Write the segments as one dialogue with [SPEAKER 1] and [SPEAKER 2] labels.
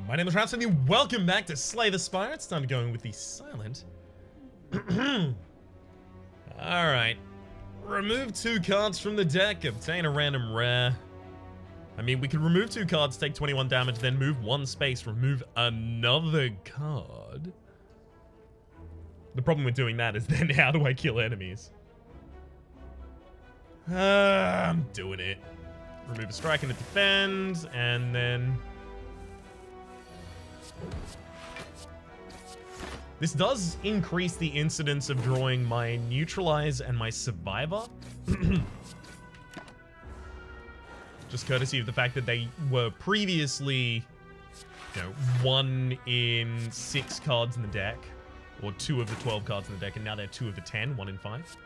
[SPEAKER 1] My name is Rhapsody. Welcome back to Slay the Spire. It's time to go in with the silent. Alright. Remove 2 cards from the deck. Obtain a random rare. I mean, we could remove 2 cards, take 21 damage, then move 1 space, remove another card. The problem with doing that is then how do I kill enemies? I'm doing it. Remove a strike and a defend, and then... This does increase the incidence of drawing my Neutralize and my Survivor. Just courtesy of the fact that they were previously, 1 in 6 cards in the deck. Or 2 of the 12 cards in the deck, and now they're 2 of the 10, 1 in 5.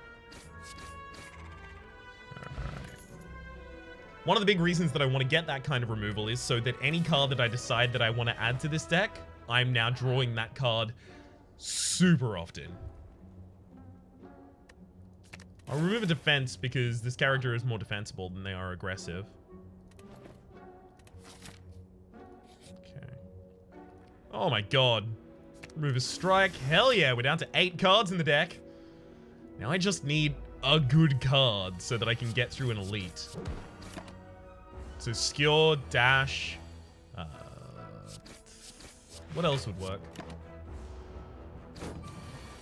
[SPEAKER 1] One of the big reasons that I want to get that kind of removal is so that any card that I decide that I want to add to this deck, I'm now drawing that card super often. I'll remove a defense because this character is more defensible than they are aggressive. Okay. Oh my god. Remove a strike. Hell yeah, we're down to 8 cards in the deck. Now I just need a good card so that I can get through an elite. So Skewer, Dash. What else would work?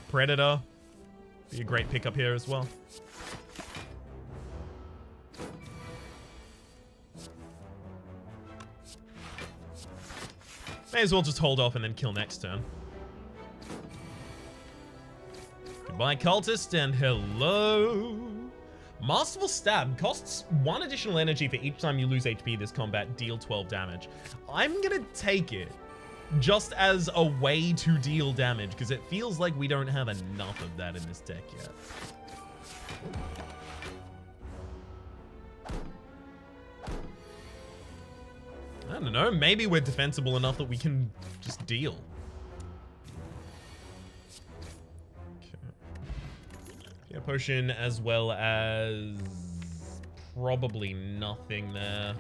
[SPEAKER 1] Predator. Be a great pickup here as well. May as well just hold off and then kill next turn. Goodbye, Cultist, and hello. Masterful Stab costs 1 additional energy for each time you lose HP this combat, deal 12 damage. I'm gonna take it just as a way to deal damage, because it feels like we don't have enough of that in this deck yet. I don't know, maybe we're defensible enough that we can just deal. Yeah, potion as well as probably nothing there.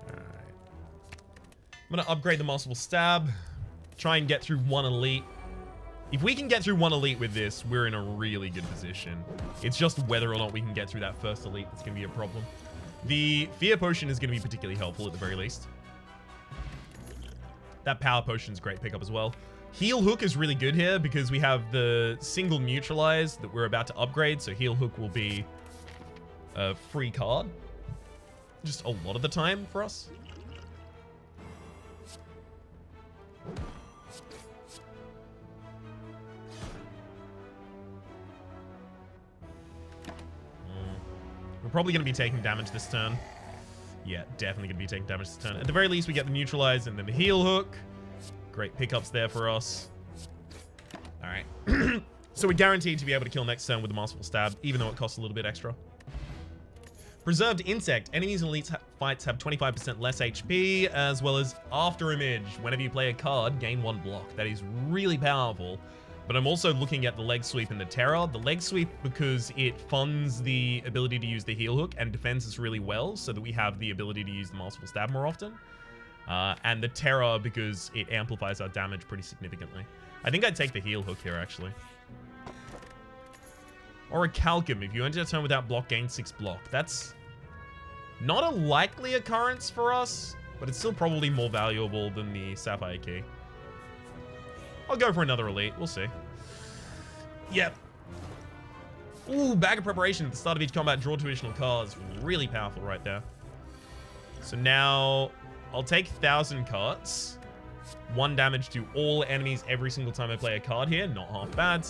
[SPEAKER 1] Alright. I'm gonna upgrade the Masterful Stab. Try and get through 1 elite. If we can get through 1 elite with this, we're in a really good position. It's just whether or not we can get through that first elite that's gonna be a problem. The Fear Potion is gonna be particularly helpful at the very least. That Power Potion's a great pickup as well. Heal Hook is really good here because we have the single Neutralize that we're about to upgrade, so Heal Hook will be a free card. Just a lot of the time for us. We're probably going to be taking damage this turn. Yeah, definitely going to be taking damage this turn. At the very least, we get the Neutralize and then the Heal Hook. Great pickups there for us. Alright. So we're guaranteed to be able to kill next turn with the Masterful Stab, even though it costs a little bit extra. Preserved Insect. Enemies in elite fights have 25% less HP, as well as After Image. Whenever you play a card, gain 1 block. That is really powerful. But I'm also looking at the Leg Sweep and the Terror. The Leg Sweep because it funds the ability to use the Heal Hook and defends us really well, so that we have the ability to use the Masterful Stab more often. And the Terror because it amplifies our damage pretty significantly. I think I'd take the Heal Hook here, actually. Or a Calcum. If you enter a turn without block, gain 6 block. That's not a likely occurrence for us, but it's still probably more valuable than the Sapphire Key. I'll go for another elite. We'll see. Yep. Ooh, Bag of Preparation. At the start of each combat, draw 2 additional cards. Really powerful right there. So now I'll take 1,000 cards. 1 damage to all enemies every single time I play a card here. Not half bad.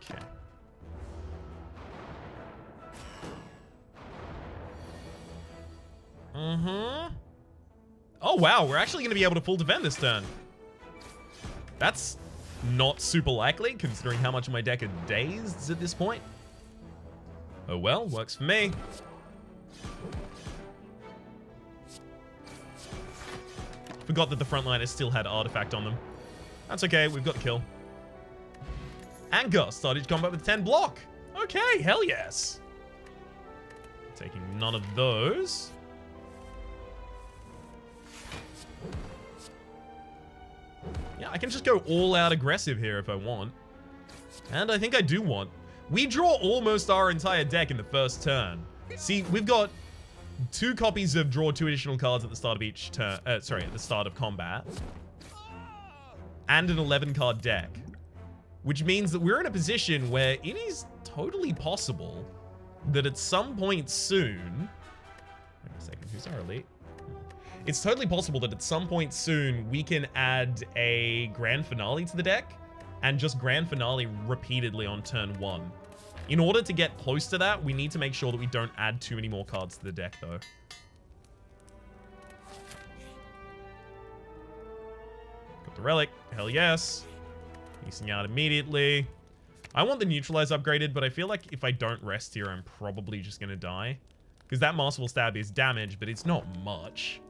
[SPEAKER 1] Okay. Oh, wow. We're actually going to be able to full defend this turn. That's not super likely, considering how much of my deck are dazed at this point. Oh well, works for me. Forgot that the frontliners still had Artifact on them. That's okay, we've got the kill. Anchor. Started combat with 10 block. Okay, hell yes. Taking none of those. Yeah, I can just go all out aggressive here if I want. And I think I do want. We draw almost our entire deck in the first turn. See, we've got 2 copies of draw 2 additional cards at the start of each turn. Sorry, at the start of combat. And an 11 card deck. Which means that we're in a position where it is totally possible that at some point soon... Wait a second, who's our elite? It's totally possible that at some point soon we can add a grand finale to the deck and just grand finale repeatedly on turn 1. In order to get close to that, we need to make sure that we don't add too many more cards to the deck, though. Got the relic. Hell yes. Piecing out immediately. I want the neutralize upgraded, but I feel like if I don't rest here, I'm probably just going to die. Because that Masterful Stab is damage, but it's not much.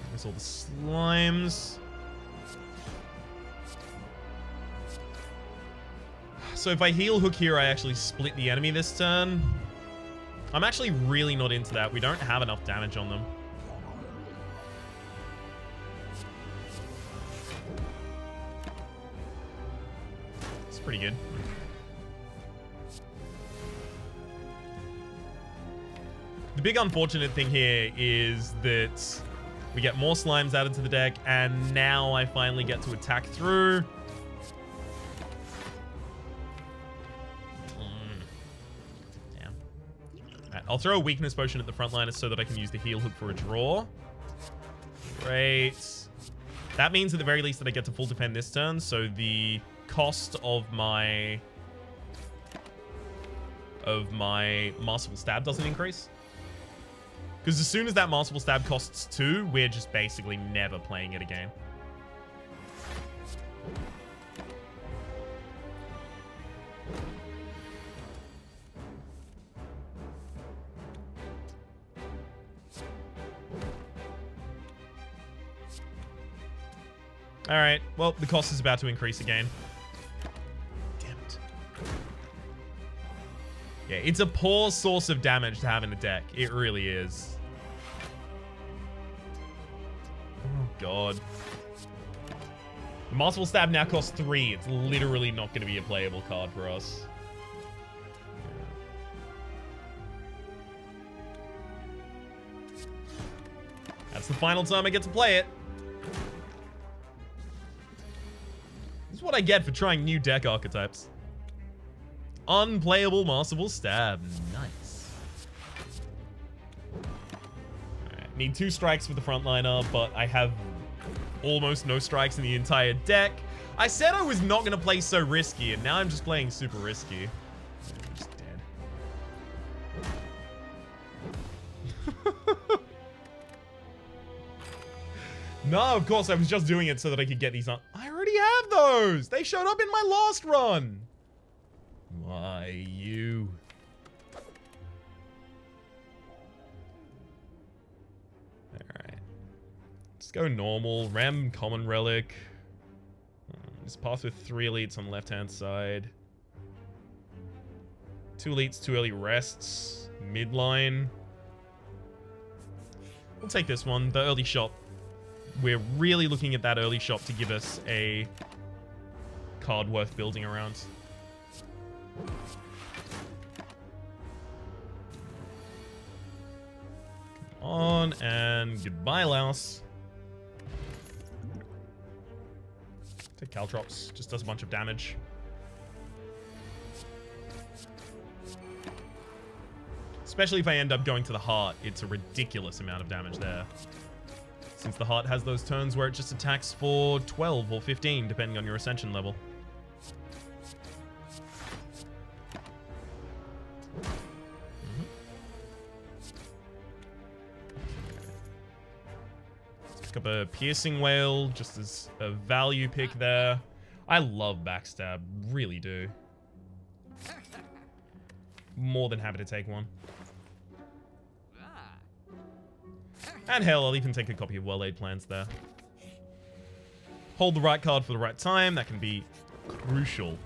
[SPEAKER 1] There's all the slimes. So if I heal hook here, I actually split the enemy this turn. I'm actually really not into that. We don't have enough damage on them. It's pretty good. The big unfortunate thing here is that we get more slimes added to the deck, and now I finally get to attack through. Damn. Right, I'll throw a weakness potion at the frontliner so that I can use the heal hook for a draw. Great. That means at the very least that I get to full defend this turn, so the cost of my Masterful Stab doesn't increase. Because as soon as that Masterful Stab costs 2, we're just basically never playing it again. Alright, well, the cost is about to increase again. Damn it. Yeah, it's a poor source of damage to have in the deck. It really is. Oh, God. The Masterful Stab now costs 3. It's literally not going to be a playable card for us. That's the final time I get to play it. This is what I get for trying new deck archetypes. Unplayable Masterful Stab. Nice. Alright, need 2 strikes for the frontliner, but I have almost no strikes in the entire deck. I said I was not going to play so risky, and now I'm just playing super risky. I'm just dead. No, of course, I was just doing it so that I could get these on. I already have those! They showed up in my last run! Why, you? Alright. Let's go normal. Ram, common relic. This path with 3 elites on the left-hand side. 2 elites, 2 early rests. Midline. We'll take this one, the early shot. We're really looking at that early shot to give us a card worth building around. Come on, and goodbye, Laos. Take Caltrops, just does a bunch of damage. Especially if I end up going to the heart, it's a ridiculous amount of damage there. Since the heart has those turns where it just attacks for 12 or 15, depending on your ascension level. Let's pick up a piercing whale, just as a value pick there. I love backstab, really do. More than happy to take one. And hell, I'll even take a copy of Well-Laid Plans there. Hold the right card for the right time. That can be crucial.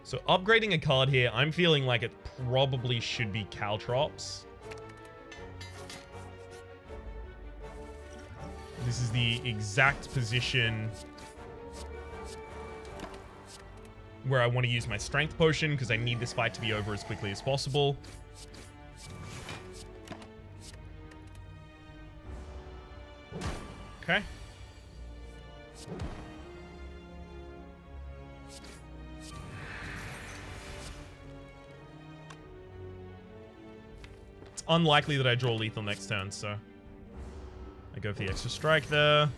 [SPEAKER 1] So upgrading a card here, I'm feeling like it probably should be Caltrops. This is the exact position where I want to use my Strength Potion because I need this fight to be over as quickly as possible. Okay. It's unlikely that I draw lethal next turn, so I go for the extra strike there.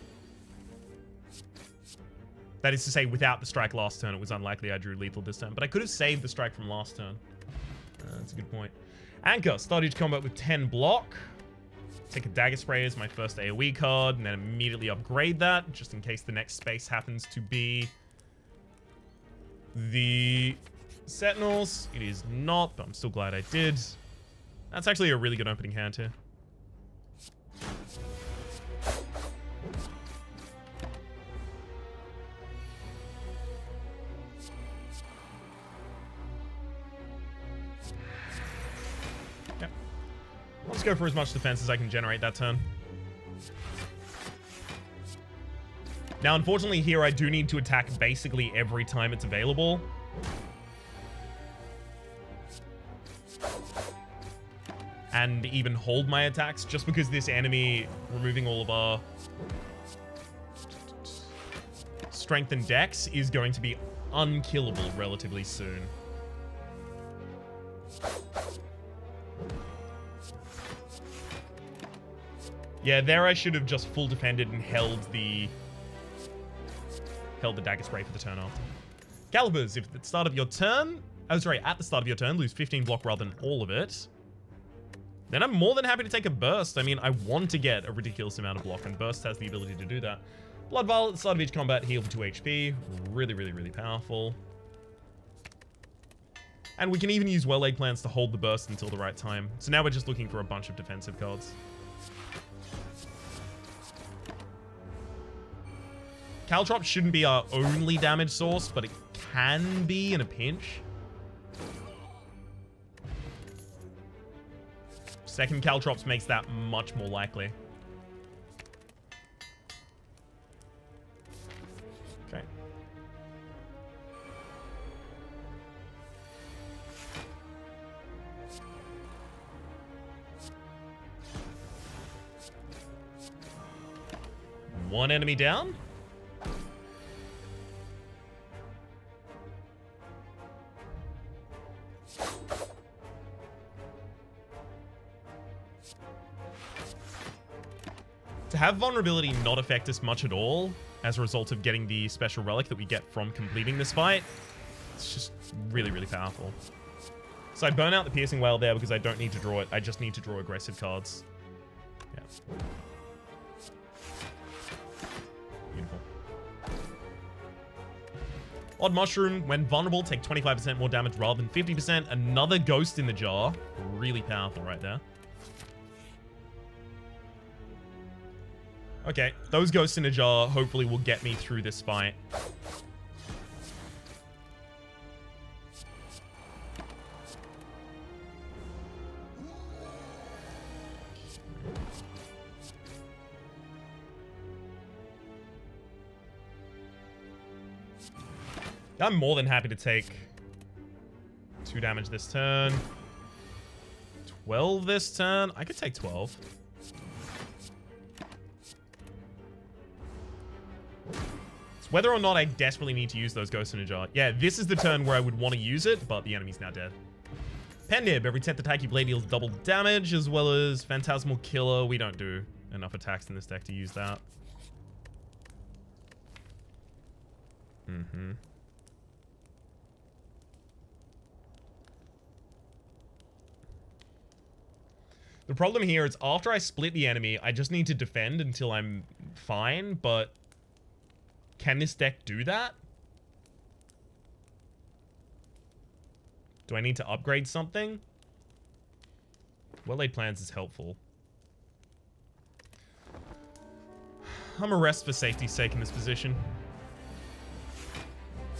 [SPEAKER 1] That is to say, without the strike last turn, it was unlikely I drew lethal this turn. But I could have saved the strike from last turn. That's a good point. Anchor. Start each combat with 10 block. Take a Dagger Spray as my first AoE card, and then immediately upgrade that, just in case the next space happens to be the Sentinels. It is not, but I'm still glad I did. That's actually a really good opening hand here. Yep. Let's go for as much defense as I can generate that turn. Now, unfortunately, here I do need to attack basically every time it's available. And even hold my attacks, just because this enemy removing all of our strength and dex is going to be unkillable relatively soon. Yeah, there I should have just full defended and held the Dagger Spray for the turn after. Calibers, if at the start of your turn, at the start of your turn, lose 15 block rather than all of it, then I'm more than happy to take a burst. I mean, I want to get a ridiculous amount of block, and burst has the ability to do that. Blood Vial at the start of each combat, heal for 2 HP. Really, really, really powerful. And we can even use Well-Laid Plans to hold the burst until the right time. So now we're just looking for a bunch of defensive cards. Caltrops shouldn't be our only damage source, but it can be in a pinch. Second Caltrops makes that much more likely. Okay. One enemy down. To have vulnerability not affect us much at all as a result of getting the special relic that we get from completing this fight, it's just really, really powerful. So I burn out the Piercing Wail there because I don't need to draw it. I just need to draw aggressive cards. Yeah. Beautiful. Odd Mushroom. When vulnerable, take 25% more damage rather than 50%. Another Ghost in the Jar. Really powerful right there. Okay, those Ghosts in a Jar hopefully will get me through this fight. I'm more than happy to take 2 damage this turn. 12 this turn. I could take 12. Whether or not I desperately need to use those Ghosts in a Jar. Yeah, this is the turn where I would want to use it, but the enemy's now dead. Pendib. Every 10th attack you blade deals double damage, as well as Phantasmal Killer. We don't do enough attacks in this deck to use that. The problem here is after I split the enemy, I just need to defend until I'm fine, but can this deck do that? Do I need to upgrade something? Well-Laid Plans is helpful. I'm a rest for safety's sake in this position.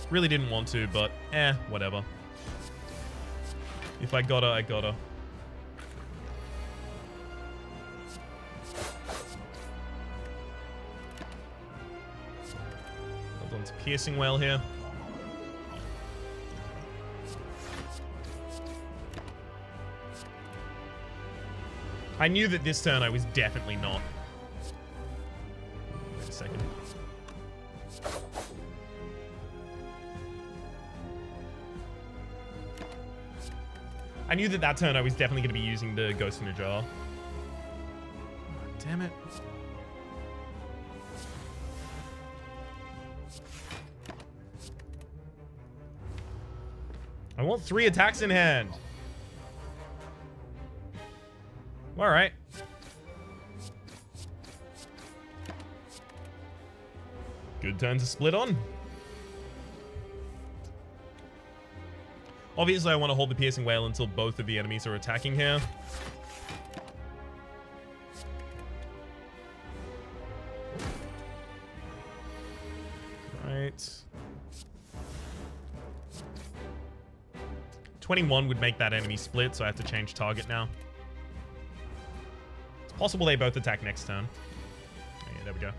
[SPEAKER 1] Really didn't want to, but whatever. If I gotta, I gotta. Hold on to piercing whale here. I knew that this turn I was definitely not. Wait a second. I knew that turn I was definitely going to be using the Ghost in a Jar. Oh, damn it. I want 3 attacks in hand. All right. Good turn to split on. Obviously, I want to hold the Piercing Whale until both of the enemies are attacking here. Right. 21 would make that enemy split, so I have to change target now. It's possible they both attack next turn. Oh, yeah, there we go.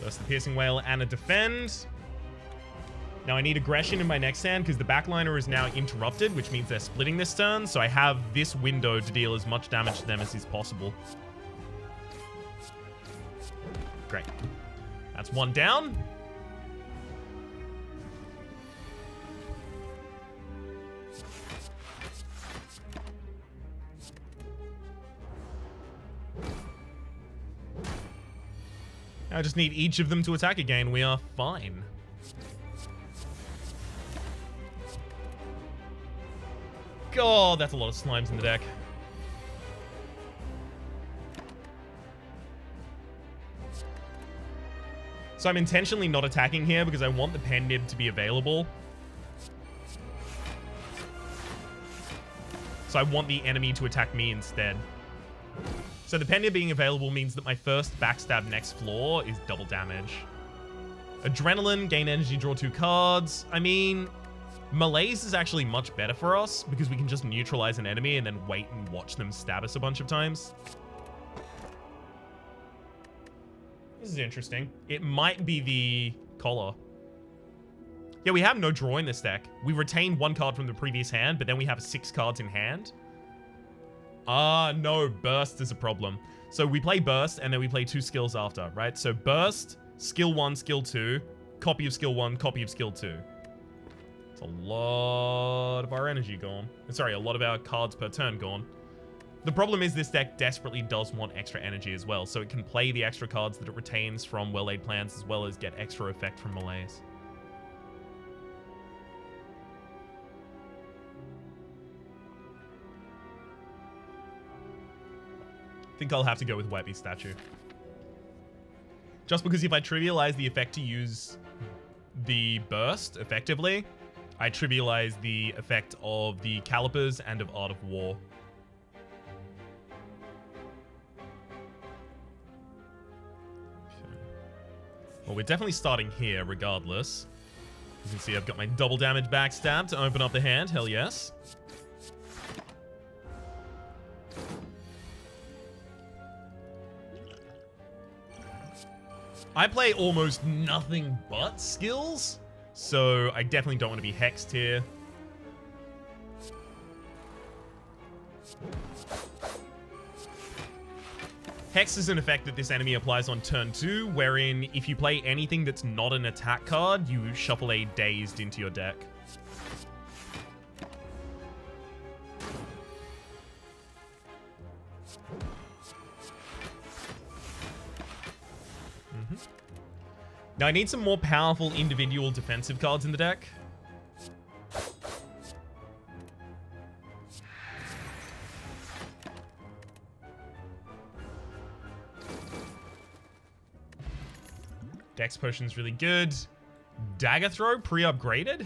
[SPEAKER 1] First the Piercing Whale and a defend. Now I need aggression in my next hand because the backliner is now interrupted, which means they're splitting this turn. So I have this window to deal as much damage to them as is possible. Great. That's 1 down. I just need each of them to attack again. We are fine. God, that's a lot of slimes in the deck. So I'm intentionally not attacking here because I want the pen nib to be available. So I want the enemy to attack me instead. So the pen nib being available means that my first backstab next floor is double damage. Adrenaline, gain energy, draw 2 cards. I mean, Malaise is actually much better for us because we can just neutralize an enemy and then wait and watch them stab us a bunch of times. This is interesting. It might be the collar. Yeah, we have no draw in this deck. We retain 1 card from the previous hand, but then we have 6 cards in hand. No, Burst is a problem. So we play Burst, and then we play 2 skills after, right? So Burst, skill 1, skill 2, copy of skill 1, copy of skill 2. It's a lot of our energy gone. Sorry, a lot of our cards per turn gone. The problem is this deck desperately does want extra energy as well, so it can play the extra cards that it retains from Well-Laid Plans as well as get extra effect from Malaise. I think I'll have to go with White Beast Statue. Just because if I trivialize the effect to use the Burst effectively, I trivialize the effect of the Calipers and of Art of War. Well, we're definitely starting here regardless. You can see I've got my double damage backstab to open up the hand. Hell yes. I play almost nothing but skills, so I definitely don't want to be hexed here. Hex is an effect that this enemy applies on turn 2, wherein if you play anything that's not an attack card, you shuffle a Dazed into your deck. Now, I need some more powerful individual defensive cards in the deck. Dex Potion's really good. Dagger Throw, pre-upgraded?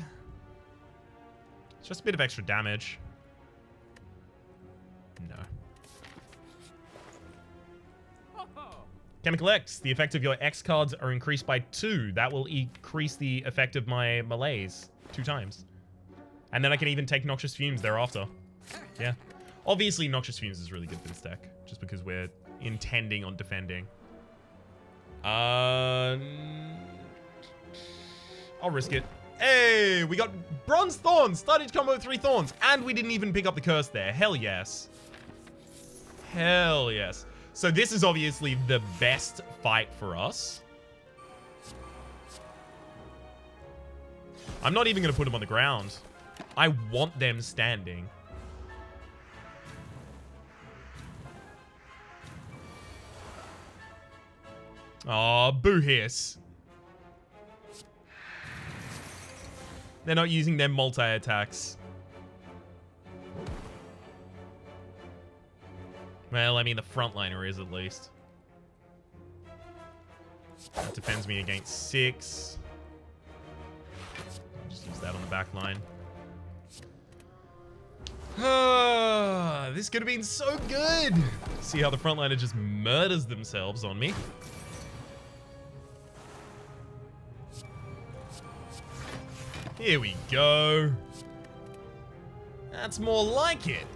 [SPEAKER 1] It's just a bit of extra damage. No. Chemical X. The effect of your X cards are increased by 2. That will increase the effect of my melees 2 times. And then I can even take Noxious Fumes thereafter. Yeah. Obviously, Noxious Fumes is really good for this deck, just because we're intending on defending. I'll risk it. Hey, we got Bronze Thorns. Started combo with 3 Thorns. And we didn't even pick up the curse there. Hell yes. Hell yes. So this is obviously the best fight for us. I'm not even going to put them on the ground. I want them standing. Oh, boo hiss. They're not using their multi-attacks. Well, I mean, the frontliner is at least. That defends me against 6. I'll just use that on the back line. This could have been so good. See how the frontliner just murders themselves on me. Here we go. That's more like it.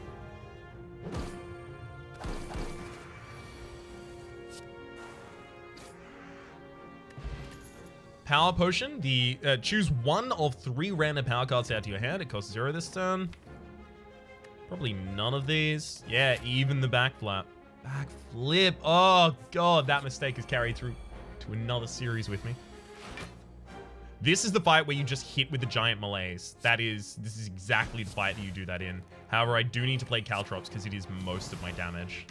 [SPEAKER 1] Power Potion. Choose 1 of 3 random power cards out to your hand. It costs 0 this turn. Probably none of these. Yeah, even the back flap. Back flip. Oh, God. That mistake is carried through to another series with me. This is the fight where you just hit with the giant melees. This is exactly the fight that you do that in. However, I do need to play Caltrops because it is most of my damage.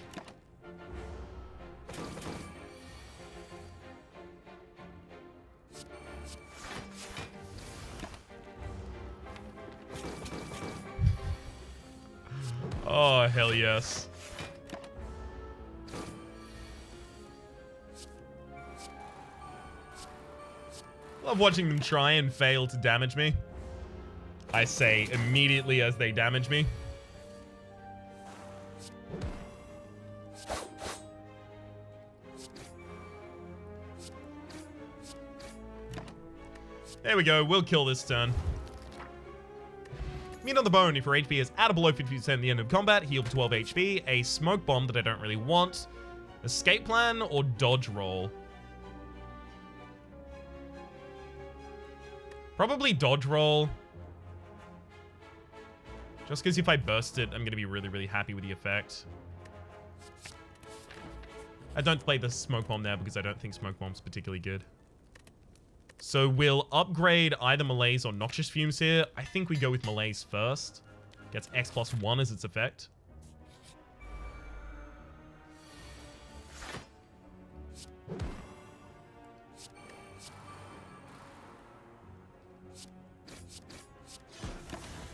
[SPEAKER 1] Oh, hell yes. Love watching them try and fail to damage me. I say immediately as they damage me. There we go. We'll kill this turn. Meat on the bone. If your HP is at or below 50% at the end of combat, heal for 12 HP. A smoke bomb that I don't really want. Escape plan or dodge roll. Probably dodge roll. Just because if I burst it, I'm going to be really, really happy with the effect. I don't play the smoke bomb there because I don't think smoke bomb's particularly good. So we'll upgrade either melees or Noxious Fumes here. I think we go with melees first. Gets X+1 as its effect.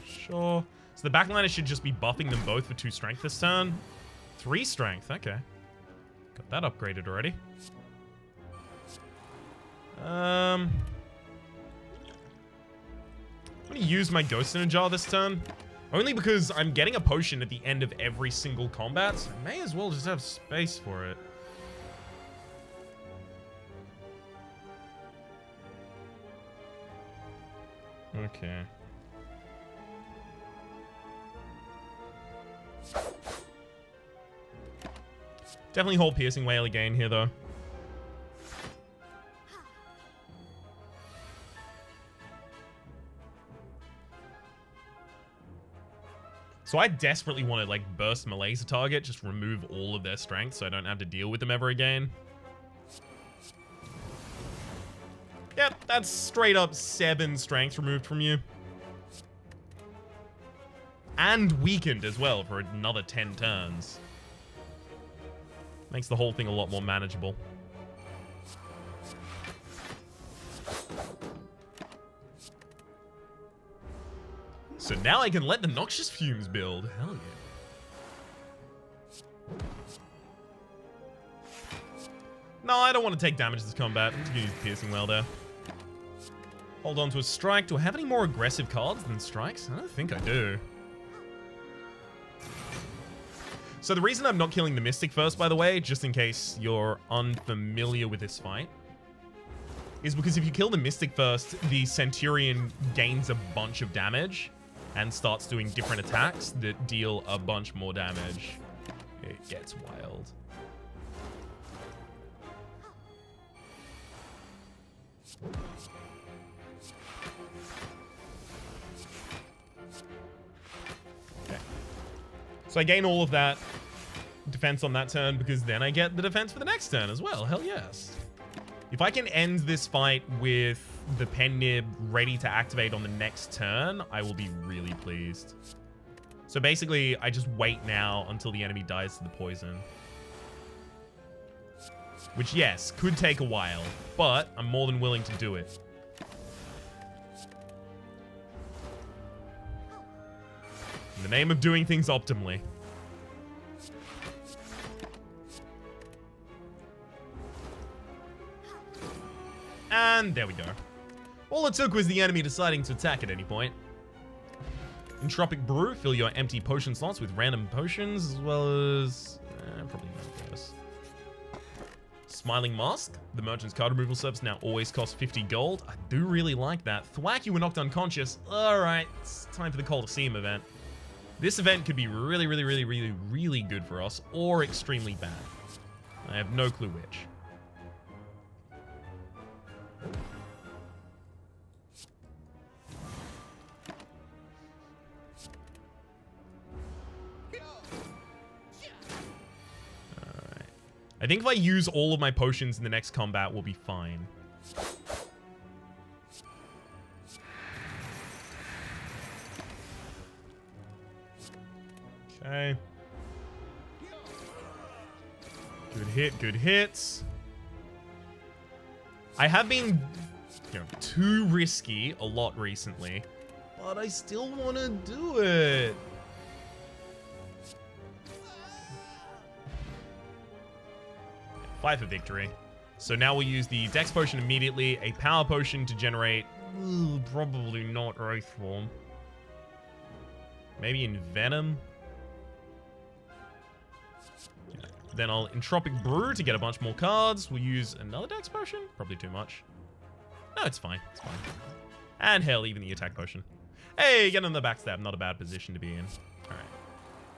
[SPEAKER 1] Sure. So the backliner should just be buffing them both for 2 strength this turn. 3 strength, okay. Got that upgraded already. I'm gonna use my Ghost in a Jar this turn. Only because I'm getting a potion at the end of every single combat, so I may as well just have space for it. Okay. Definitely hold Piercing Wail again here, though. So I desperately want to, like, burst melees a target, just remove all of their strength so I don't have to deal with them ever again. Yep, that's straight up 7 strength removed from you. And weakened as well for another 10 turns. Makes the whole thing a lot more manageable. So now I can let the Noxious Fumes build. Hell yeah. No, I don't want to take damage this combat. I'm just going to use Piercing Wail there. Hold on to a strike. Do I have any more aggressive cards than strikes? I don't think I do. So the reason I'm not killing the Mystic first, by the way, just in case you're unfamiliar with this fight, is because if you kill the Mystic first, the Centurion gains a bunch of damage and starts doing different attacks that deal a bunch more damage. It gets wild. Okay. So I gain all of that defense on that turn because then I get the defense for the next turn as well. Hell yes. If I can end this fight with the pen nib ready to activate on the next turn, I will be really pleased. So basically, I just wait now until the enemy dies to the poison. Which, yes, could take a while, but I'm more than willing to do it. In the name of doing things optimally. And there we go. All it took was the enemy deciding to attack at any point. Entropic Brew, fill your empty potion slots with random potions, as well as... probably none of those. Smiling Mask, the merchant's card removal service now always costs 50 gold. I do really like that. Thwack, you were knocked unconscious. Alright, it's time for the Coliseum event. This event could be really, really, really, really, really good for us, or extremely bad. I have no clue which. I think if I use all of my potions in the next combat, we'll be fine. Okay. Good hit, good hits. I have been, too risky a lot recently, but I still want to do it. Fight for victory. So now we'll use the Dex Potion immediately, a Power Potion to generate... probably not Wraith Form. Maybe in Venom? Yeah. Then I'll Entropic Brew to get a bunch more cards. We'll use another Dex Potion? Probably too much. No, it's fine. It's fine. And hell, even the Attack Potion. Hey, get on the backstab. Not a bad position to be in. Alright.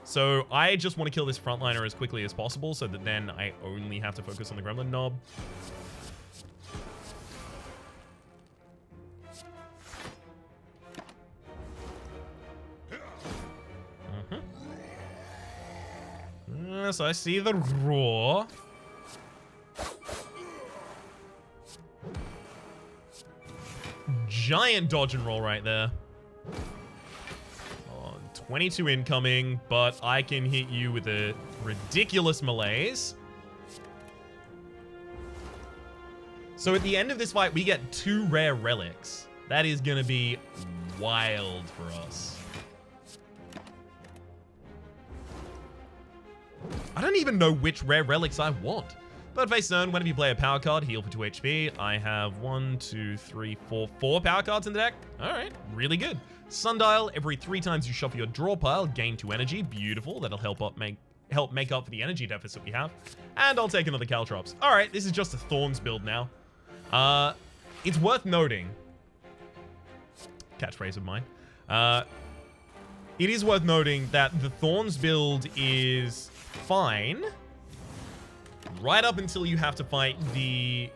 [SPEAKER 1] So I just want to kill this frontliner as quickly as possible so that then I only have to focus on the Gremlin Knob. Yes, I see the roar. Giant dodge and roll right there. 22 incoming, but I can hit you with a ridiculous malaise. So at the end of this fight, we get 2 rare relics. That is going to be wild for us. I don't even know which rare relics I want. Third phase turn, whenever you play a power card, heal for 2 HP. I have 4 power cards in the deck. All right, really good. Sundial, every 3 times you shuffle your draw pile, gain 2 energy. Beautiful. That'll help make up for the energy deficit we have. And I'll take another Caltrops. All right, this is just a Thorns build now. It's worth noting. Catchphrase of mine. It is worth noting that the Thorns build is fine right up until you have to fight the...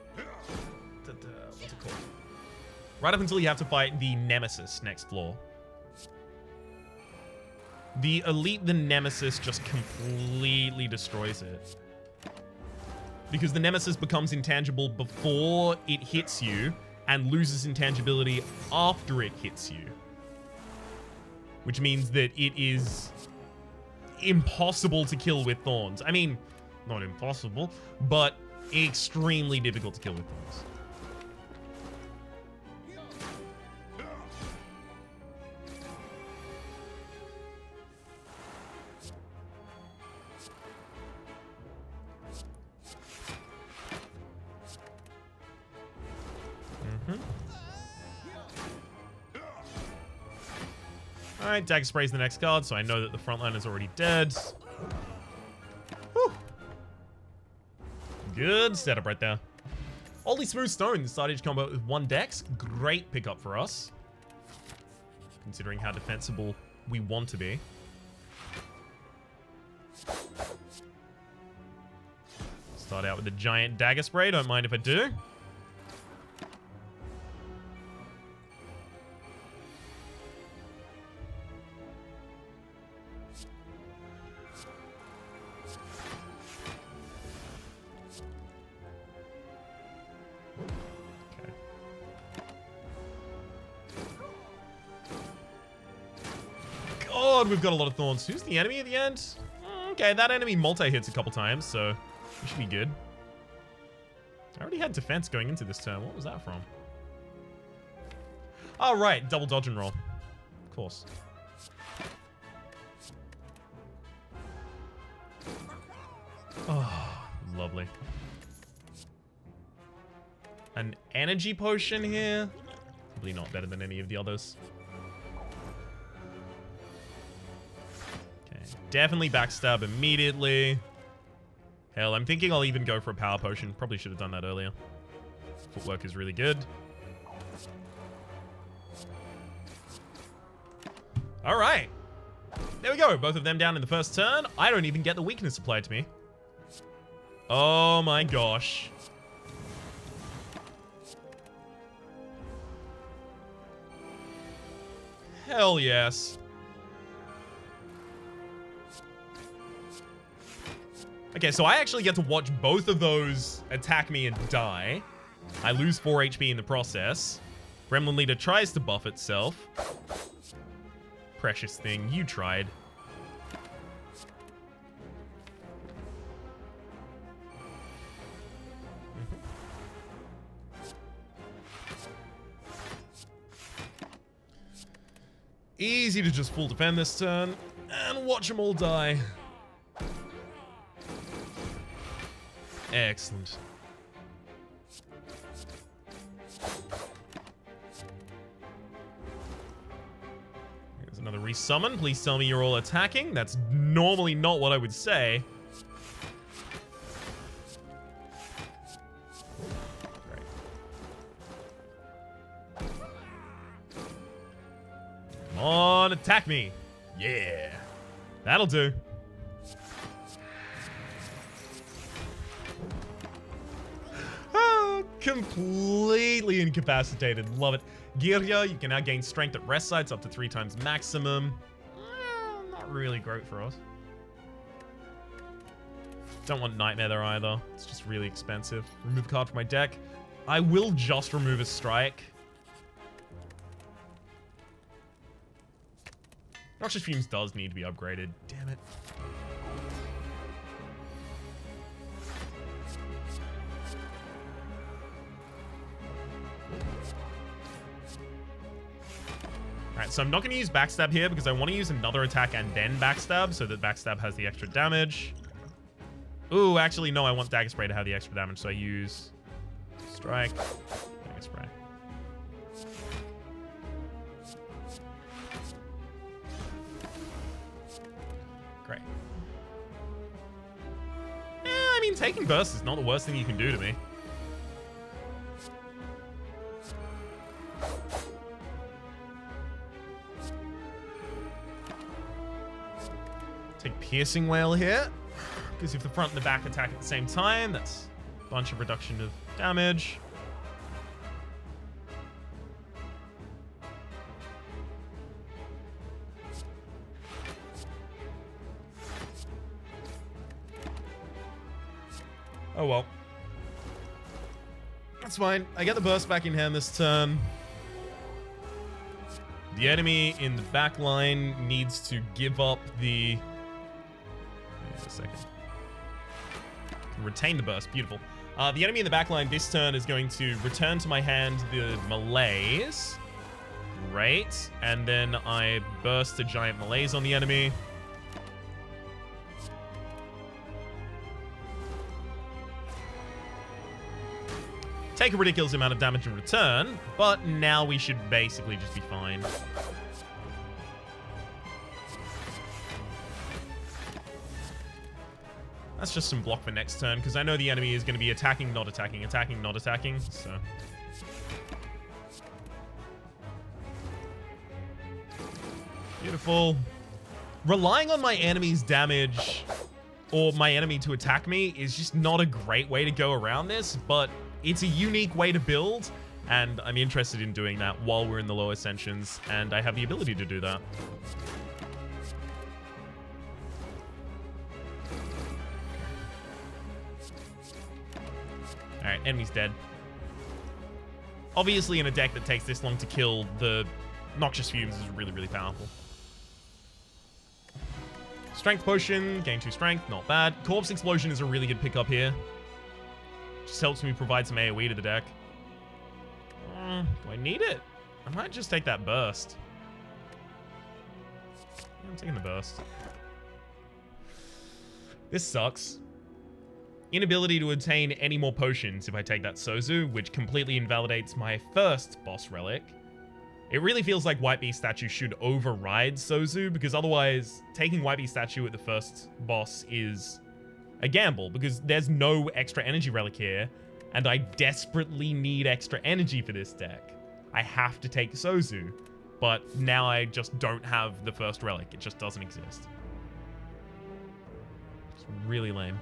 [SPEAKER 1] what's it called? Right up until you have to fight the Nemesis next floor. The Elite, the Nemesis, just completely destroys it. Because the Nemesis becomes intangible before it hits you and loses intangibility after it hits you. Which means that it is impossible to kill with Thorns. I mean, not impossible, but extremely difficult to kill with Thorns. Alright, Dagger Spray's the next card, so I know that the frontline is already dead. Good setup right there. Oddly smooth stone. Start each combo with 1 dex. Great pickup for us. Considering how defensible we want to be. Start out with the giant dagger spray. Don't mind if I do. God, we've got a lot of thorns. Who's the enemy at the end? Okay, that enemy multi-hits a couple times, so we should be good. I already had defense going into this turn. What was that from? Oh, right. Double dodge and roll. Of course. Oh, lovely. An energy potion here. Probably not better than any of the others. Okay, definitely backstab immediately. Hell, I'm thinking I'll even go for a power potion. Probably should have done that earlier. Footwork is really good. All right. There we go. Both of them down in the first turn. I don't even get the weakness applied to me. Oh my gosh. Hell yes. Okay, so I actually get to watch both of those attack me and die. I lose 4 HP in the process. Gremlin Leader tries to buff itself. Precious thing, you tried. Easy to just full defend this turn and watch them all die. Excellent. Here's another resummon. Please tell me you're all attacking. That's normally not what I would say. Great. Come on, attack me. Yeah. That'll do. Completely incapacitated. Love it. Girya, you can now gain strength at rest sites up to 3 times maximum. Not really great for us. Don't want Nightmare there either. It's just really expensive. Remove a card from my deck. I will just remove a strike. Noxious Fumes does need to be upgraded. Damn it. Alright, so I'm not going to use backstab here because I want to use another attack and then backstab so that backstab has the extra damage. Ooh, actually, no, I want dagger spray to have the extra damage, so I use strike, dagger spray. Great. Yeah, I mean, taking burst is not the worst thing you can do to me. Take Piercing Wail here. Because if the front and the back attack at the same time, that's a bunch of reduction of damage. Oh well. That's fine. I get the burst back in hand this turn. The enemy in the back line needs to give up the... Wait a second. Retain the burst. Beautiful. The enemy in the back line this turn is going to return to my hand the melees. Great. And then I burst a giant melees on the enemy. Take a ridiculous amount of damage in return, but now we should basically just be fine. That's just some block for next turn, because I know the enemy is going to be attacking, not attacking, attacking, not attacking, so... Beautiful. Relying on my enemy's damage, or my enemy to attack me, is just not a great way to go around this, but it's a unique way to build, and I'm interested in doing that while we're in the low ascensions, and I have the ability to do that. Alright, enemy's dead. Obviously, in a deck that takes this long to kill, the Noxious Fumes is really, really powerful. Strength Potion, gain 2 strength, not bad. Corpse Explosion is a really good pickup here. Just helps me provide some AoE to the deck. Do I need it? I might just take that burst. Yeah, I'm taking the burst. This sucks. Inability to obtain any more potions if I take that Sozu, which completely invalidates my first boss relic. It really feels like White Beast Statue should override Sozu, because otherwise taking White Beast Statue at the first boss is a gamble, because there's no extra energy relic here, and I desperately need extra energy for this deck. I have to take Sozu, but now I just don't have the first relic. It just doesn't exist. It's really lame.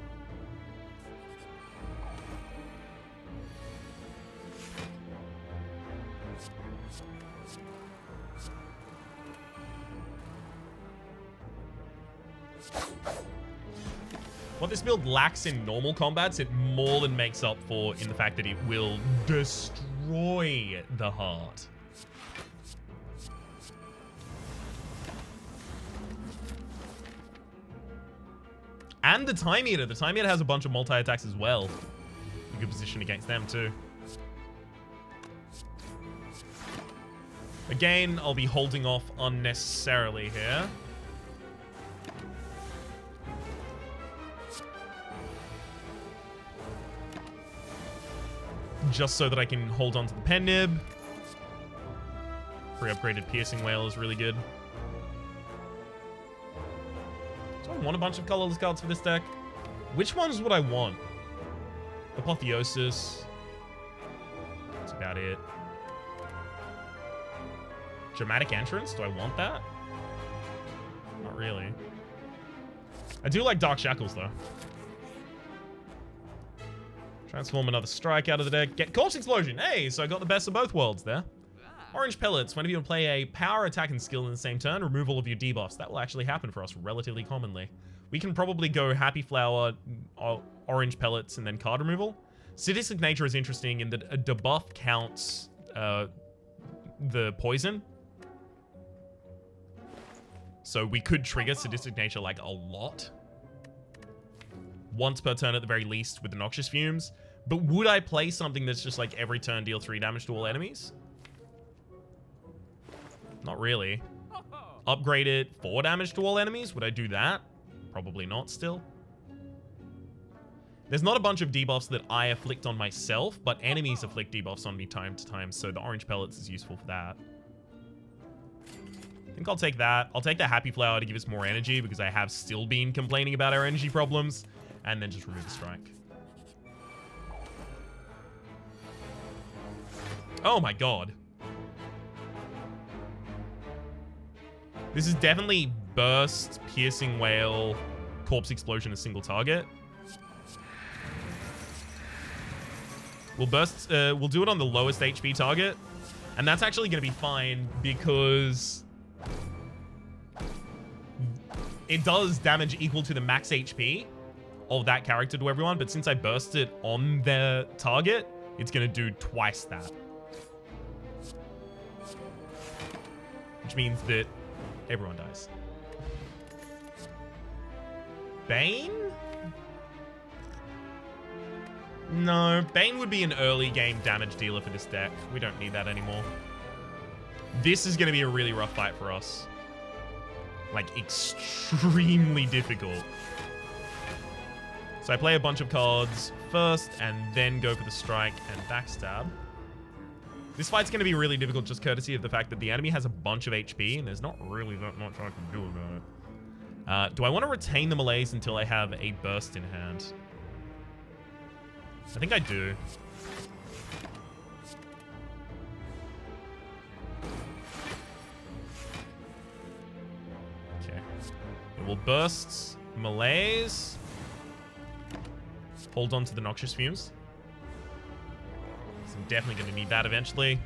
[SPEAKER 1] What this build lacks in normal combats, it more than makes up for in the fact that it will destroy the heart. And the Time Eater. The Time Eater has a bunch of multi-attacks as well. A good position against them too. Again, I'll be holding off unnecessarily here. Just so that I can hold on to the Pen Nib. Pre-upgraded Piercing Whale is really good. Do I want a bunch of colorless cards for this deck? Which ones would I want? Apotheosis. That's about it. Dramatic Entrance? Do I want that? Not really. I do like Dark Shackles, though. Transform another strike out of the deck. Get Corpse Explosion. Hey, so I got the best of both worlds there. Orange Pellets. Whenever you play a power, attack, and skill in the same turn, remove all of your debuffs. That will actually happen for us relatively commonly. We can probably go Happy Flower, Orange Pellets, and then card removal. Sadistic Nature is interesting in that a debuff counts the poison. So we could trigger Sadistic Nature like a lot. Once per turn at the very least with the Noxious Fumes. But would I play something that's just like every turn deal 3 damage to all enemies? Not really. Upgrade it 4 damage to all enemies? Would I do that? Probably not still. There's not a bunch of debuffs that I afflict on myself, but enemies afflict debuffs on me time to time, so the Orange Pellets is useful for that. I think I'll take that. I'll take the Happy Flower to give us more energy, because I have still been complaining about our energy problems. And then just remove the strike. Oh my god. This is definitely Burst, Piercing Whale, Corpse Explosion, a single target. We'll burst, we'll do it on the lowest HP target. And that's actually going to be fine because it does damage equal to the max HP of that character to everyone, but since I burst it on their target, it's going to do twice that. Which means that everyone dies. Bane? No, Bane would be an early game damage dealer for this deck. We don't need that anymore. This is going to be a really rough fight for us. Like, extremely difficult. So I play a bunch of cards first and then go for the strike and backstab. This fight's going to be really difficult just courtesy of the fact that the enemy has a bunch of HP and there's not really that much I can do about Do I want to retain the melees until I have a burst in hand? I think I do. Okay. We'll burst melees. Hold on to the noxious fumes. So I'm definitely going to need that eventually.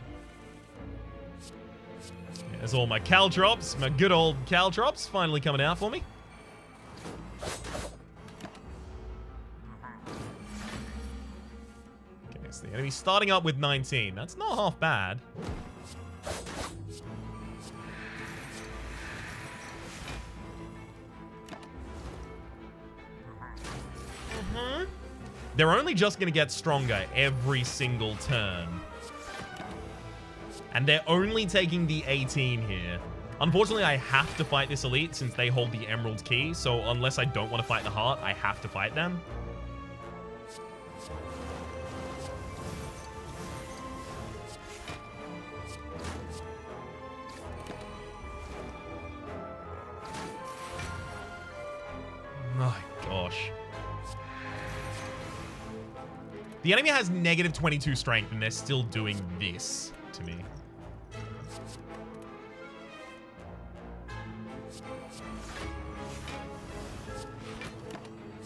[SPEAKER 1] There's all my cal drops. My good old cal drops finally coming out for me. Okay, so the enemy's starting up with 19. That's not half bad. They're only just going to get stronger every single turn. And they're only taking the 18 here. Unfortunately, I have to fight this elite since they hold the Emerald Key. So unless I don't want to fight the Heart, I have to fight them. My gosh. The enemy has negative 22 strength and they're still doing this to me.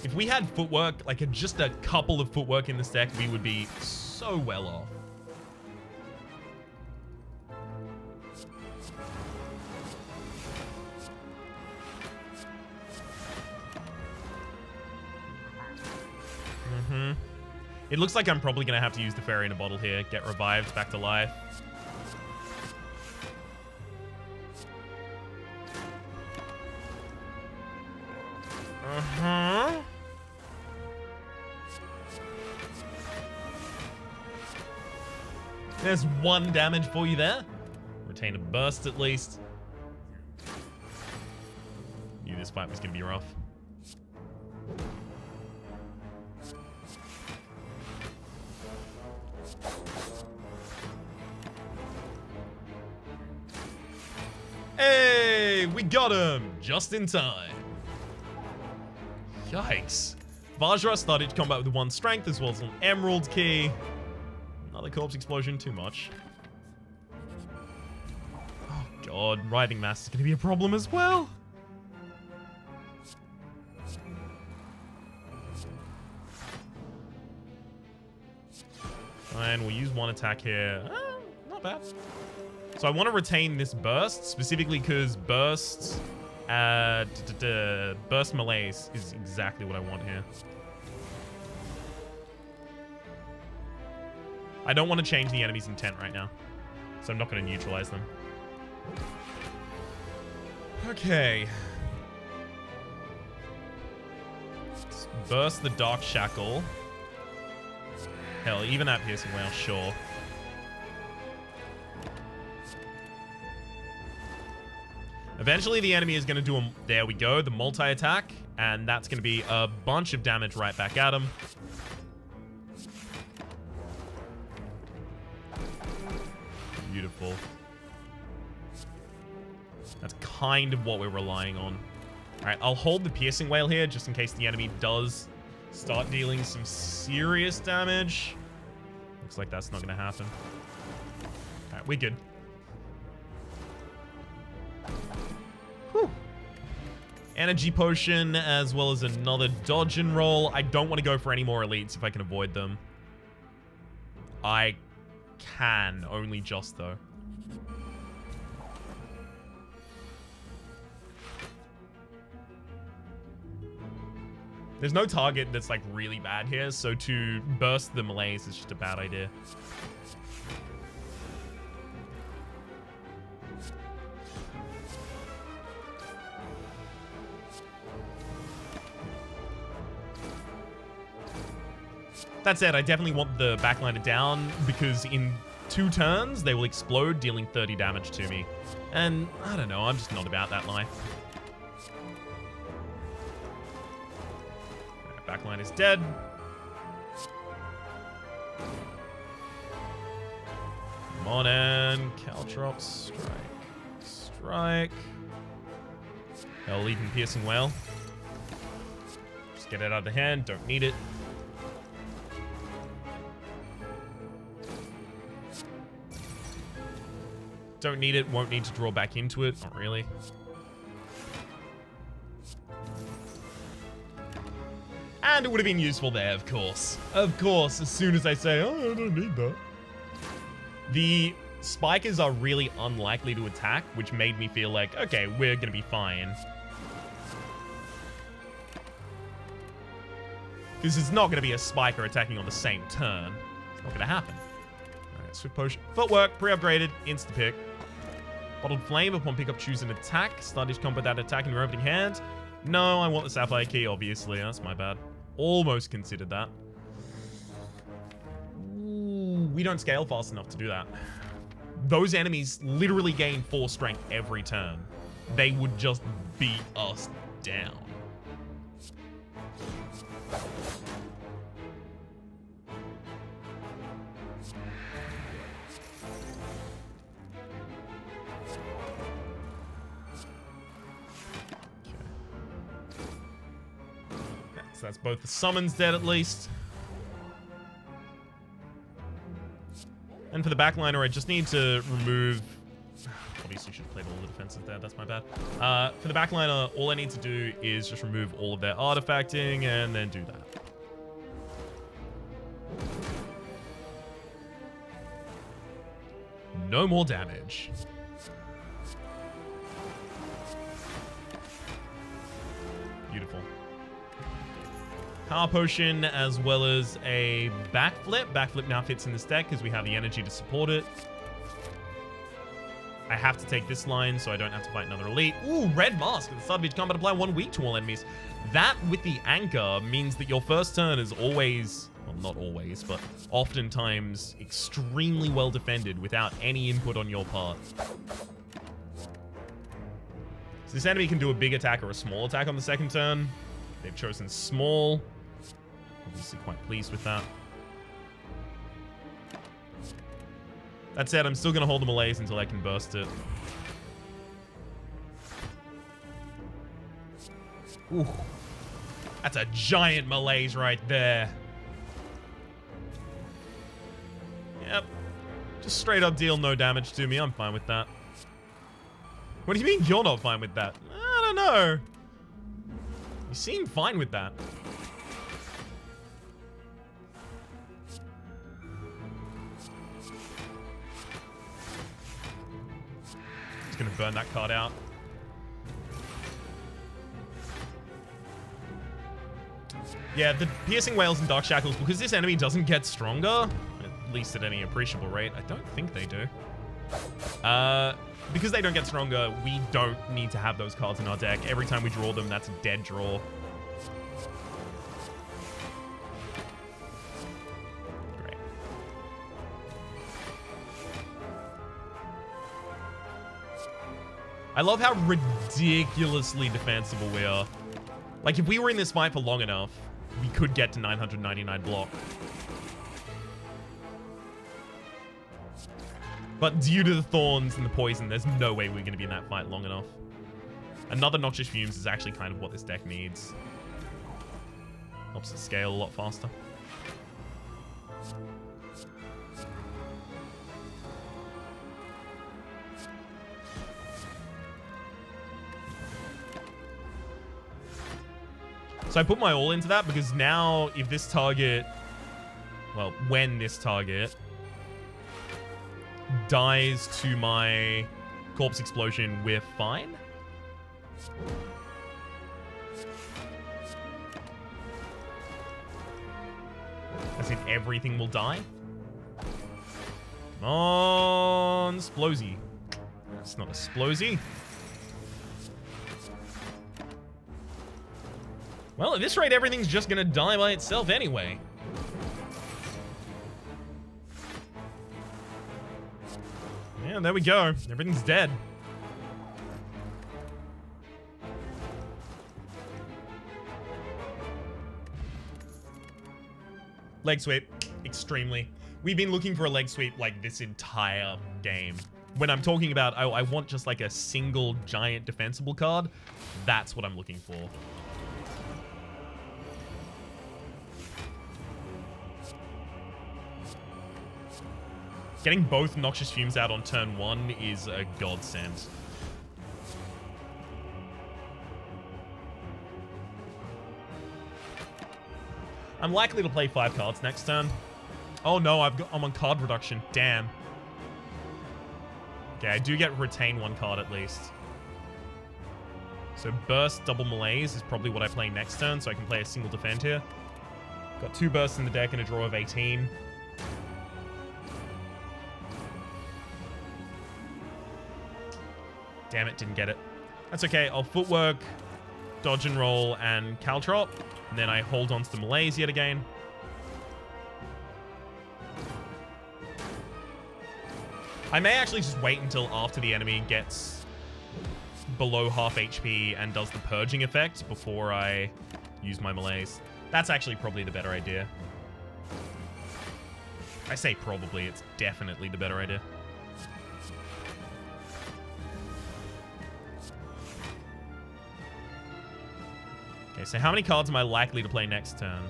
[SPEAKER 1] If we had footwork, like just a couple of footwork in this deck, we would be so well off. It looks like I'm probably going to have to use the fairy in a bottle here. Get revived back to life. There's 1 damage for you there. Retain a burst at least. Knew this fight was going to be rough. Hey, we got him just in time. Yikes. Vajra started combat with 1 strength as well as an Emerald Key. Another corpse explosion, too much. Oh god, Writhing Mass is going to be a problem as well. And we'll use 1 attack here. Not bad. So I want to retain this burst, specifically because burst melees is exactly what I want here. I don't want to change the enemy's intent right now, so I'm not going to neutralize them. Okay. Let's burst the Dark Shackle. Hell, even that Piercing Wail, sure. Eventually, the enemy is going to do a... There we go, the multi-attack. And that's going to be a bunch of damage right back at him. Beautiful. That's kind of what we're relying on. Alright, I'll hold the Piercing Wail here, just in case the enemy does start dealing some serious damage. Looks like that's not going to happen. Alright, we're good. Whew. Energy Potion, as well as another dodge and roll. I don't want to go for any more elites if I can avoid them. I can, only just though. There's no target that's like really bad here, so to burst the melees is just a bad idea. That said, I definitely want the backliner down because in 2 turns, they will explode, dealing 30 damage to me. And I don't know, I'm just not about that life. Backline is dead. Come on in. Caltrops. Strike. Strike. Hell, even Piercing Whale. Just get it out of the hand. Don't need it. Don't need it. Won't need to draw back into it. Not really. And it would have been useful there, of course. Of course, as soon as I say, oh, I don't need that. The spikers are really unlikely to attack, which made me feel like, okay, we're going to be fine. Because it's not going to be a spiker attacking on the same turn. It's not going to happen. Alright, Swift Potion. Footwork, pre-upgraded, insta-pick. Bottled Flame, upon pickup, choose an attack. Start each combat that attack in your opening hand. No, I want the Sapphire Key, obviously. That's my bad. Almost considered that. Ooh, we don't scale fast enough to do that. Those enemies literally gain 4 strength every turn. They would just beat us down. So that's both the summons dead at least. And for the backliner, I just need to remove... Obviously, should have played all the defenses there. That's my bad. For the backliner, all I need to do is just remove all of their artifacting and then do that. No more damage. Beautiful. Power Potion as well as a Backflip. Backflip now fits in this deck because we have the energy to support it. I have to take this line so I don't have to fight another elite. Ooh, Red Mask. At the start of each combat, apply 1 weak to all enemies. That with the anchor means that your first turn is always, well, not always, but oftentimes extremely well defended without any input on your part. So this enemy can do a big attack or a small attack on the second turn. They've chosen small. Obviously quite pleased with that. That said, I'm still going to hold the melees until I can burst it. Ooh. That's a giant melees right there. Yep. Just straight up deal no damage to me. I'm fine with that. What do you mean you're not fine with that? I don't know. You seem fine with that. Just gonna burn that card out. Yeah, the Piercing Whales and Dark Shackles, because this enemy doesn't get stronger, at least at any appreciable rate. I don't think they do. Because they don't get stronger, we don't need to have those cards in our deck. Every time we draw them, that's a dead draw. Great. I love how ridiculously defensible we are. Like, if we were in this fight for long enough, we could get to 999 block. But due to the thorns and the poison, there's no way we're going to be in that fight long enough. Another Noxious Fumes is actually kind of what this deck needs. Helps it scale a lot faster. So I put my all into that because now if this target... Well, when this target... dies to my Corpse Explosion, we're fine. As in everything will die. Come on, Splosy. It's not a Splosy. Well, at this rate, everything's just gonna die by itself anyway. Yeah, there we go. Everything's dead. Leg sweep. Extremely. We've been looking for a leg sweep like this entire game. when I'm talking about I want just like a single giant defensible card, that's what I'm looking for. Getting both Noxious Fumes out on turn 1 is a godsend. I'm likely to play 5 cards next turn. Oh no, I'm on card reduction. Damn. Okay, I do get retain 1 card at least. So burst double malaise is probably what I play next turn, so I can play a single defend here. Got 2 bursts in the deck and a draw of 18. Damn it, didn't get it. That's okay, I'll footwork, dodge and roll, and caltrop. And then I hold on to the malaise yet again. I may actually just wait until after the enemy gets below half HP and does the purging effect before I use my malaise. That's actually probably the better idea. I say probably, it's definitely the better idea. Okay, so how many cards am I likely to play next turn?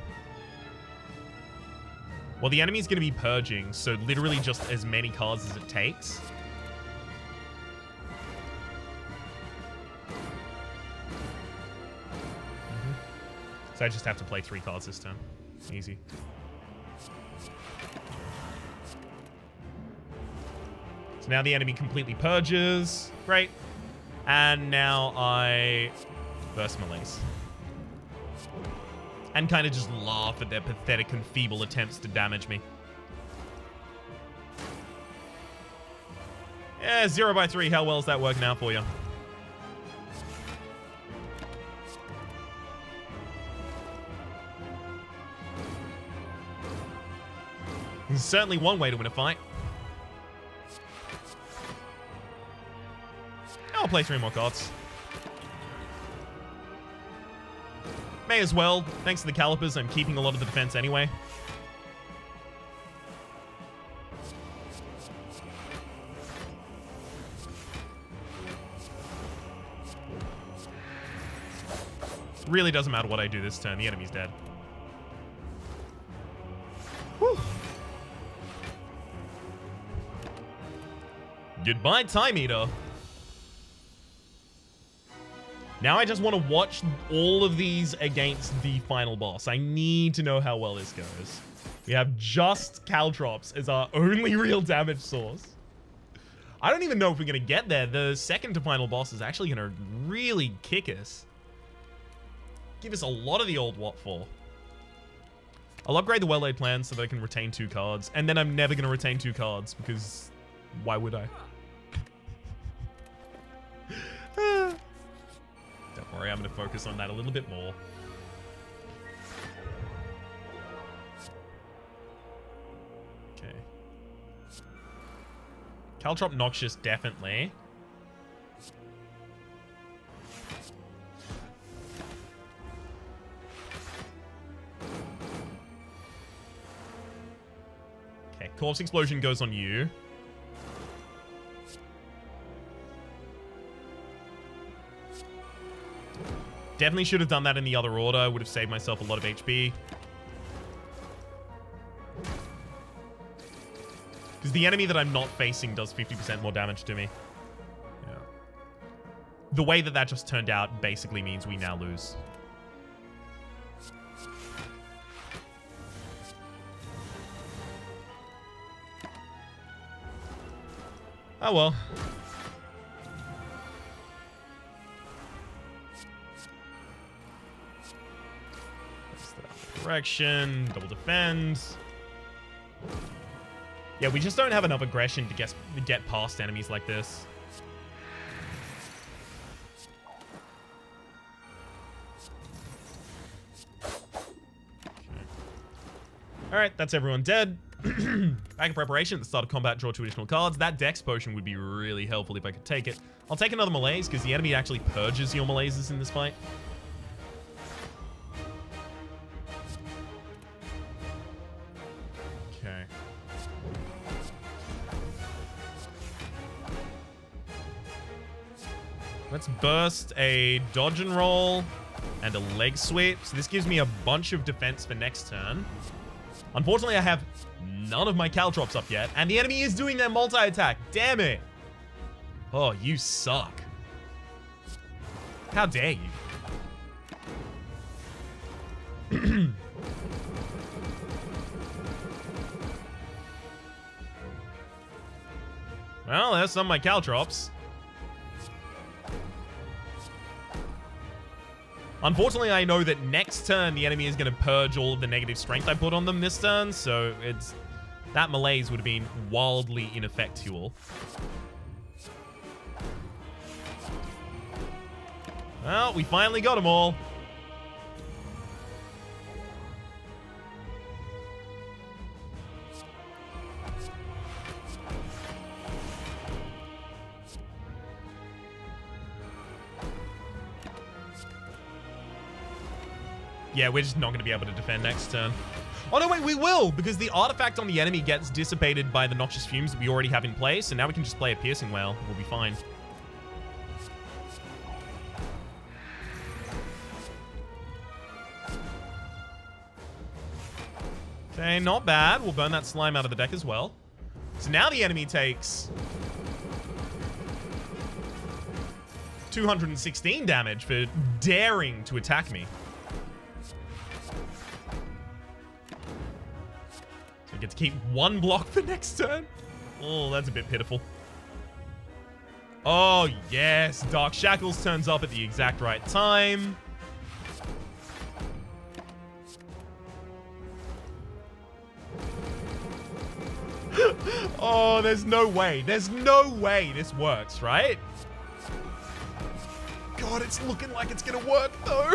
[SPEAKER 1] Well, the enemy's going to be purging, so literally just as many cards as it takes. So I just have to play 3 cards this turn. Easy. So now the enemy completely purges. Great. And now I burst malaise. And kind of just laugh at their pathetic and feeble attempts to damage me. Yeah, 0/3. How well is that working out for you? There's certainly one way to win a fight. I'll play 3 more cards. May as well. Thanks to the calipers, I'm keeping a lot of the defense anyway. Really doesn't matter what I do this turn. The enemy's dead. Whew. Goodbye, Time Eater. Now I just want to watch all of these against the final boss. I need to know how well this goes. We have just Caltrops as our only real damage source. I don't even know if we're going to get there. The second to final boss is actually going to really kick us. Give us a lot of the old what for. I'll upgrade the well-laid plan so that I can retain 2 cards. And then I'm never going to retain 2 cards because why would I? Don't worry, I'm going to focus on that a little bit more. Okay. Caltrop Noxious, definitely. Okay, Corpse Explosion goes on you. Definitely should have done that in the other order. I would have saved myself a lot of HP. Because the enemy that I'm not facing does 50% more damage to me. Yeah. The way that just turned out basically means we now lose. Oh well. Correction, double defend. Yeah, we just don't have enough aggression to get past enemies like this. Okay. Alright, that's everyone dead. Back in preparation at the start of combat, draw 2 additional cards. That Dex potion would be really helpful if I could take it. I'll take another malaise because the enemy actually purges your malaises in this fight. Let's burst a dodge and roll and a leg sweep. So this gives me a bunch of defense for next turn. Unfortunately, I have none of my caltrops up yet, and the enemy is doing their multi-attack. Damn it. Oh, you suck. How dare you? Well, there's some of my caltrops. Unfortunately, I know that next turn the enemy is going to purge all of the negative strength I put on them this turn, so it's that malaise would have been wildly ineffectual. Well, we finally got them all. Yeah, we're just not going to be able to defend next turn. Oh, no, wait, we will, because the artifact on the enemy gets dissipated by the noxious fumes that we already have in place, so now we can just play a piercing wail. We'll be fine. Okay, not bad. We'll burn that slime out of the deck as well. So now the enemy takes 216 damage for daring to attack me. So I get to keep one block for next turn. Oh, that's a bit pitiful. Oh, yes. Dark Shackles turns up at the exact right time. Oh, there's no way. There's no way this works, right? God, it's looking like it's gonna work, though.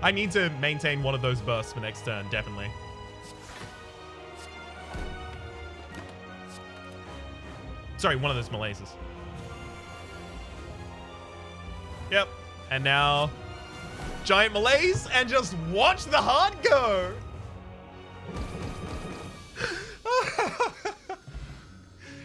[SPEAKER 1] I need to maintain one of those bursts for next turn, definitely. Sorry, one of those malaises. Yep. And now, giant malaise, and just watch the heart go.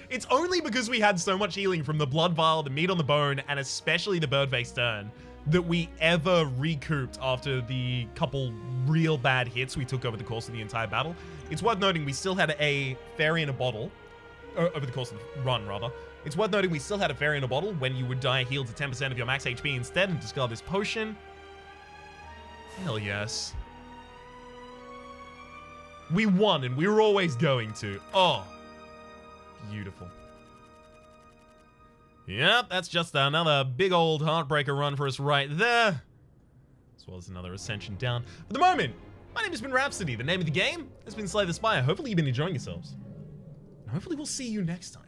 [SPEAKER 1] It's only because we had so much healing from the blood vial, the meat on the bone, and especially the bird face turn that we ever recouped after the couple real bad hits we took over the course of the entire battle. It's worth noting we still had a fairy in a bottle, over the course of the run, rather. It's worth noting we still had a fairy in a bottle when you would die healed to 10% of your max HP instead and discard this potion. Hell yes. We won, and we were always going to. Oh. Beautiful. Yep, that's just another big old heartbreaker run for us right there. As well as another ascension down. For the moment, my name has been Rhapsody. The name of the game has been Slay the Spire. Hopefully you've been enjoying yourselves. And hopefully we'll see you next time.